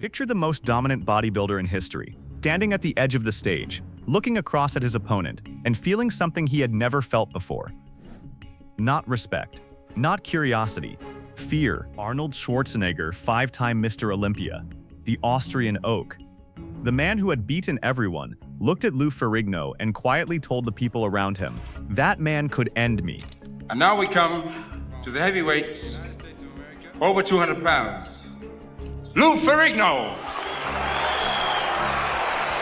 Picture the most dominant bodybuilder in history, standing at the edge of the stage, looking across at his opponent, and feeling something he had never felt before. Not respect, not curiosity, fear. Arnold Schwarzenegger, five-time Mr. Olympia, the Austrian oak. The man who had beaten everyone, looked at Lou Ferrigno and quietly told the people around him, "That man could end me." And now we come to the heavyweights, over 200 pounds. Lou Ferrigno!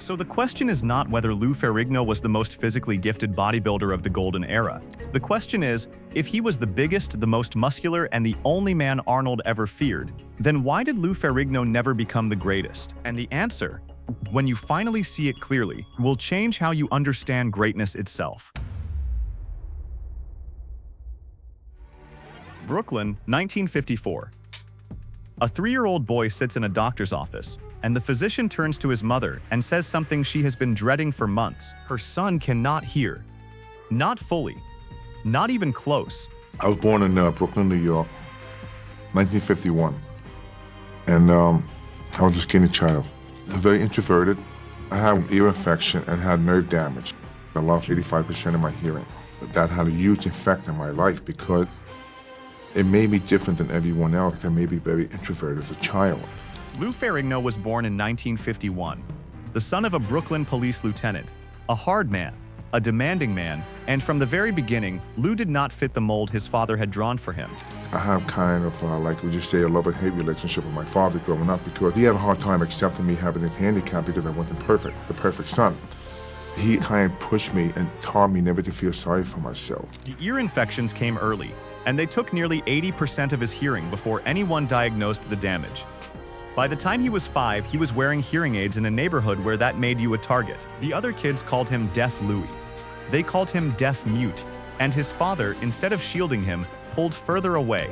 So the question is not whether Lou Ferrigno was the most physically gifted bodybuilder of the golden era. The question is, if he was the biggest, the most muscular, and the only man Arnold ever feared, then why did Lou Ferrigno never become the greatest? And the answer, when you finally see it clearly, will change how you understand greatness itself. Brooklyn, 1954. A 3-year-old boy sits in a doctor's office, and the physician turns to his mother and says something she has been dreading for months. Her son cannot hear. Not fully. Not even close. I was born in Brooklyn, New York, 1951. And I was a skinny child. Very introverted. I had ear infection and had nerve damage. I lost 85% of my hearing. That had a huge effect on my life because it made me different than everyone else. I made me very introverted as a child. Lou Ferrigno was born in 1951, the son of a Brooklyn police lieutenant, a hard man, a demanding man, and from the very beginning, Lou did not fit the mold his father had drawn for him. I have kind of, like we just say, a love-and-hate relationship with my father growing up because he had a hard time accepting me having this handicap because I wasn't perfect, the perfect son. He kind of pushed me and taught me never to feel sorry for myself. The ear infections came early, and they took nearly 80% of his hearing before anyone diagnosed the damage. By the time he was 5, he was wearing hearing aids in a neighborhood where that made you a target. The other kids called him Deaf Louie. They called him Deaf Mute, and his father, instead of shielding him, pulled further away,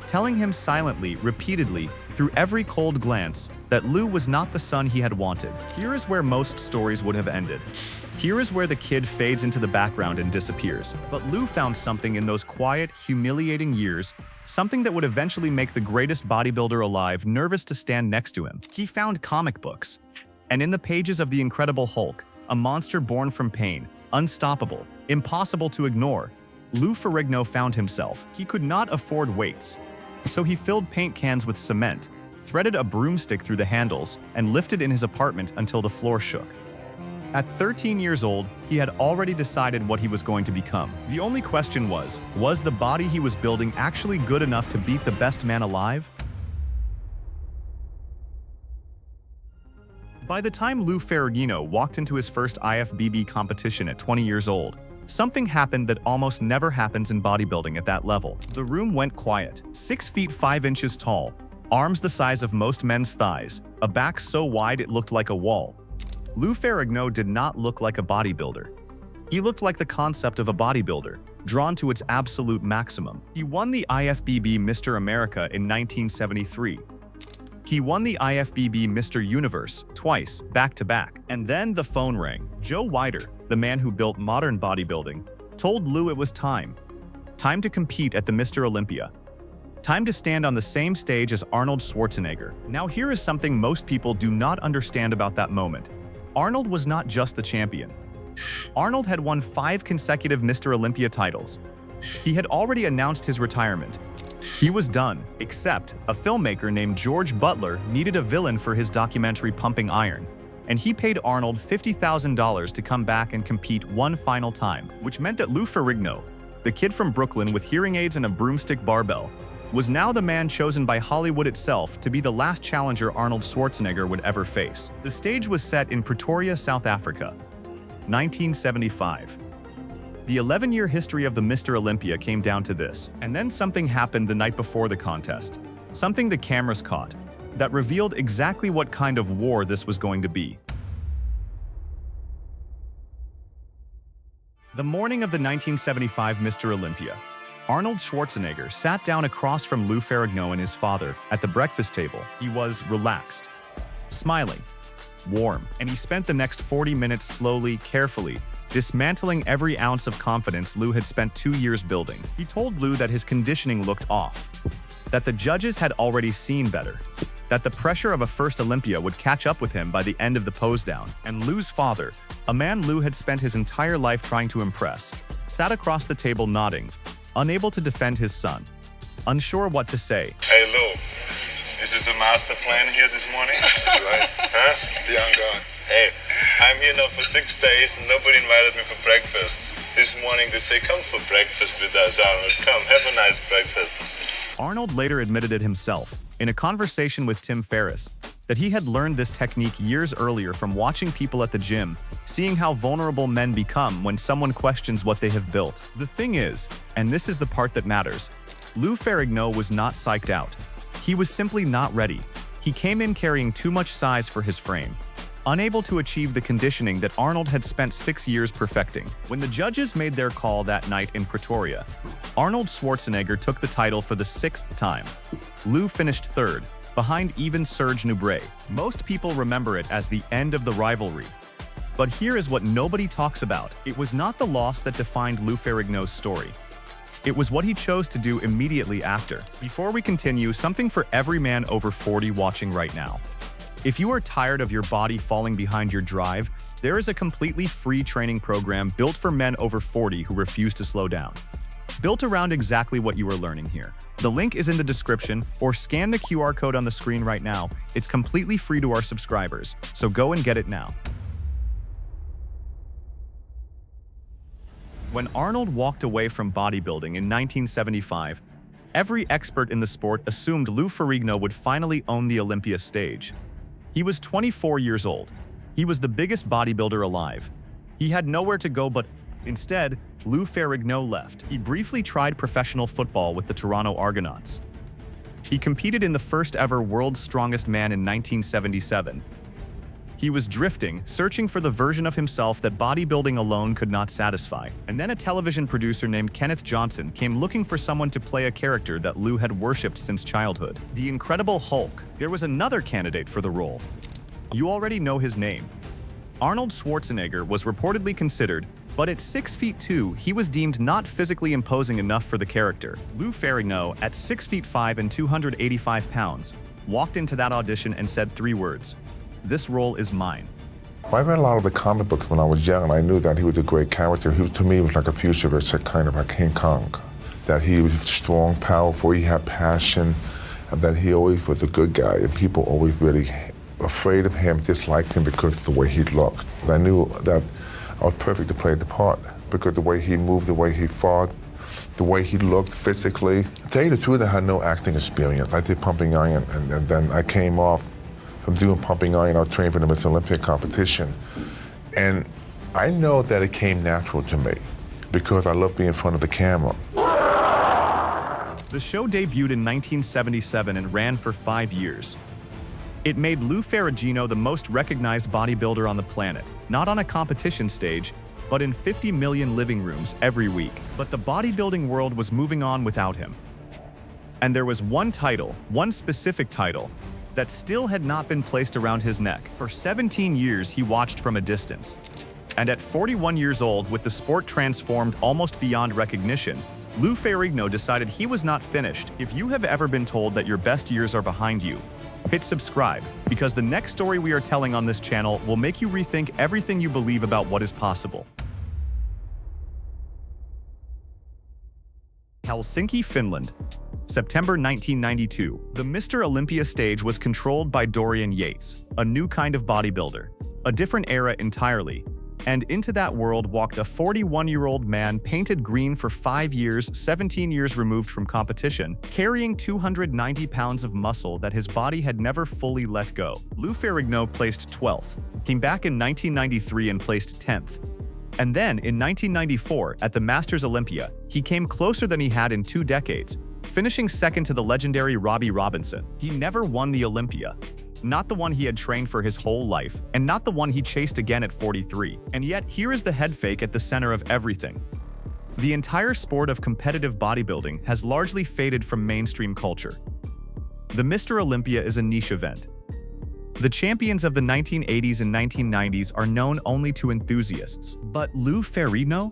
telling him silently, repeatedly, through every cold glance, that Lou was not the son he had wanted. Here is where most stories would have ended. Here is where the kid fades into the background and disappears. But Lou found something in those quiet, humiliating years, something that would eventually make the greatest bodybuilder alive nervous to stand next to him. He found comic books. And in the pages of The Incredible Hulk, a monster born from pain, unstoppable, impossible to ignore, Lou Ferrigno found himself. He could not afford weights. So he filled paint cans with cement, threaded a broomstick through the handles, and lifted in his apartment until the floor shook. At 13 years old, he had already decided what he was going to become. The only question was the body he was building actually good enough to beat the best man alive? By the time Lou Ferrigno walked into his first IFBB competition at 20 years old, something happened that almost never happens in bodybuilding at that level. The room went quiet. 6 feet 5 inches tall, arms the size of most men's thighs, a back so wide it looked like a wall. Lou Ferrigno did not look like a bodybuilder. He looked like the concept of a bodybuilder, drawn to its absolute maximum. He won the IFBB Mr. America in 1973. He won the IFBB Mr. Universe twice, back-to-back. And then the phone rang. Joe Weider, the man who built modern bodybuilding, told Lou it was time. Time to compete at the Mr. Olympia. Time to stand on the same stage as Arnold Schwarzenegger. Now here is something most people do not understand about that moment. Arnold was not just the champion. Arnold had won 5 consecutive Mr. Olympia titles. He had already announced his retirement. He was done, except a filmmaker named George Butler needed a villain for his documentary Pumping Iron, and he paid Arnold $50,000 to come back and compete one final time, which meant that Lou Ferrigno, the kid from Brooklyn with hearing aids and a broomstick barbell, was now the man chosen by Hollywood itself to be the last challenger Arnold Schwarzenegger would ever face. The stage was set in Pretoria, South Africa, 1975. The 11-year history of the Mr. Olympia came down to this, and then something happened the night before the contest, something the cameras caught, that revealed exactly what kind of war this was going to be. The morning of the 1975 Mr. Olympia, Arnold Schwarzenegger sat down across from Lou Ferrigno and his father at the breakfast table. He was relaxed, smiling, warm, and he spent the next 40 minutes slowly, carefully, dismantling every ounce of confidence Lou had spent 2 years building. He told Lou that his conditioning looked off, that the judges had already seen better, that the pressure of a first Olympia would catch up with him by the end of the pose down, and Lou's father, a man Lou had spent his entire life trying to impress, sat across the table nodding, unable to defend his son, unsure what to say. Hey Lou, is this a master plan here this morning? Right? Huh? Yeah, I'm going. Hey, I'm here now for 6 days and nobody invited me for breakfast. This morning they say, come for breakfast with us, Arnold. Come, have a nice breakfast. Arnold later admitted it himself, in a conversation with Tim Ferriss, that he had learned this technique years earlier from watching people at the gym, seeing how vulnerable men become when someone questions what they have built. The thing is, and this is the part that matters, Lou Ferrigno was not psyched out. He was simply not ready. He came in carrying too much size for his frame, unable to achieve the conditioning that Arnold had spent 6 years perfecting. When the judges made their call that night in Pretoria, Arnold Schwarzenegger took the title for the 6th time. Lou finished 3rd, behind even Serge Nubret. Most people remember it as the end of the rivalry. But here is what nobody talks about. It was not the loss that defined Lou Ferrigno's story. It was what he chose to do immediately after. Before we continue, something for every man over 40 watching right now. If you are tired of your body falling behind your drive, there is a completely free training program built for men over 40 who refuse to slow down. Built around exactly what you are learning here. The link is in the description, or scan the QR code on the screen right now. It's completely free to our subscribers, so go and get it now. When Arnold walked away from bodybuilding in 1975, every expert in the sport assumed Lou Ferrigno would finally own the Olympia stage. He was 24 years old. He was the biggest bodybuilder alive. He had nowhere to go but instead, Lou Ferrigno left. He briefly tried professional football with the Toronto Argonauts. He competed in the first ever World's Strongest Man in 1977. He was drifting, searching for the version of himself that bodybuilding alone could not satisfy. And then a television producer named Kenneth Johnson came looking for someone to play a character that Lou had worshipped since childhood. The Incredible Hulk. There was another candidate for the role. You already know his name. Arnold Schwarzenegger was reportedly considered, but at 6'2", he was deemed not physically imposing enough for the character. Lou Ferrigno, at 6'5" and 285 pounds, walked into that audition and said 3 words: "This role is mine." I read a lot of the comic books when I was young, and I knew that he was a great character. To me, he was like a futurist, kind of like King Kong. That he was strong, powerful, he had passion, and that he always was a good guy, and people always really afraid of him, disliked him because of the way he looked. And I knew that I was perfect to play the part, because the way he moved, the way he fought, the way he looked physically. To tell you the truth, I had no acting experience. I did pumping iron, and then I came off from doing pumping iron. I trained for the Miss Olympia competition. And I know that it came natural to me because I love being in front of the camera. The show debuted in 1977 and ran for 5 years. It made Lou Ferrigno the most recognized bodybuilder on the planet, not on a competition stage, but in 50 million living rooms every week. But the bodybuilding world was moving on without him. And there was one title, one specific title, that still had not been placed around his neck. For 17 years, he watched from a distance. And at 41 years old, with the sport transformed almost beyond recognition, Lou Ferrigno decided he was not finished. If you have ever been told that your best years are behind you, hit subscribe, because the next story we are telling on this channel will make you rethink everything you believe about what is possible. Helsinki, Finland. September 1992. The Mr. Olympia stage was controlled by Dorian Yates, a new kind of bodybuilder, a different era entirely. And into that world walked a 41-year-old man painted green for 5 years, 17 years removed from competition, carrying 290 pounds of muscle that his body had never fully let go. Lou Ferrigno placed 12th, came back in 1993 and placed 10th. And then, in 1994, at the Masters Olympia, he came closer than he had in 2 decades, finishing second to the legendary Robbie Robinson. He never won the Olympia. Not the one he had trained for his whole life, and not the one he chased again at 43. And yet, here is the head fake at the center of everything. The entire sport of competitive bodybuilding has largely faded from mainstream culture. The Mr. Olympia is a niche event. The champions of the 1980s and 1990s are known only to enthusiasts. But Lou Ferrigno?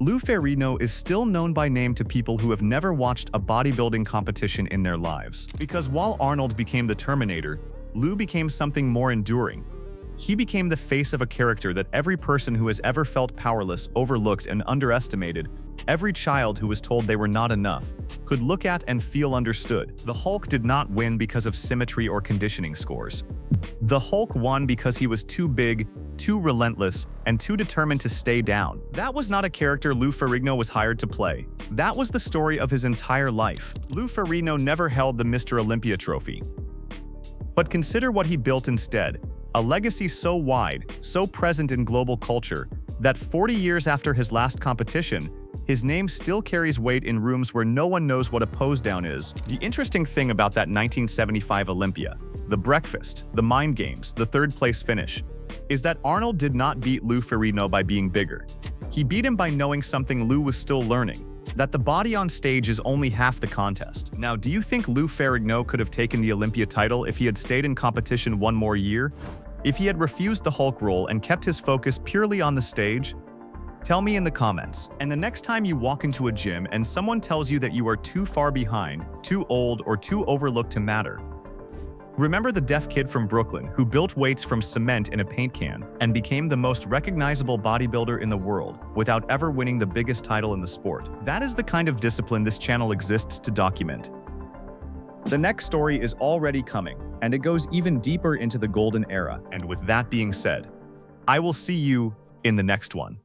Lou Ferrigno is still known by name to people who have never watched a bodybuilding competition in their lives. Because while Arnold became the Terminator, Lou became something more enduring. He became the face of a character that every person who has ever felt powerless, overlooked, and underestimated, every child who was told they were not enough, could look at and feel understood. The Hulk did not win because of symmetry or conditioning scores. The Hulk won because he was too big, too relentless, and too determined to stay down. That was not a character Lou Ferrigno was hired to play. That was the story of his entire life. Lou Ferrigno never held the Mr. Olympia trophy. But consider what he built instead. A legacy so wide, so present in global culture, that 40 years after his last competition, his name still carries weight in rooms where no one knows what a pose down is. The interesting thing about that 1975 Olympia, the breakfast, the mind games, the third-place finish, is that Arnold did not beat Lou Ferrigno by being bigger. He beat him by knowing something Lou was still learning, that the body on stage is only half the contest. Now, do you think Lou Ferrigno could have taken the Olympia title if he had stayed in competition one more year? If he had refused the Hulk role and kept his focus purely on the stage? Tell me in the comments. And the next time you walk into a gym and someone tells you that you are too far behind, too old, or too overlooked to matter, remember the deaf kid from Brooklyn who built weights from cement in a paint can and became the most recognizable bodybuilder in the world without ever winning the biggest title in the sport. That is the kind of discipline this channel exists to document. The next story is already coming, and it goes even deeper into the golden era. And with that being said, I will see you in the next one.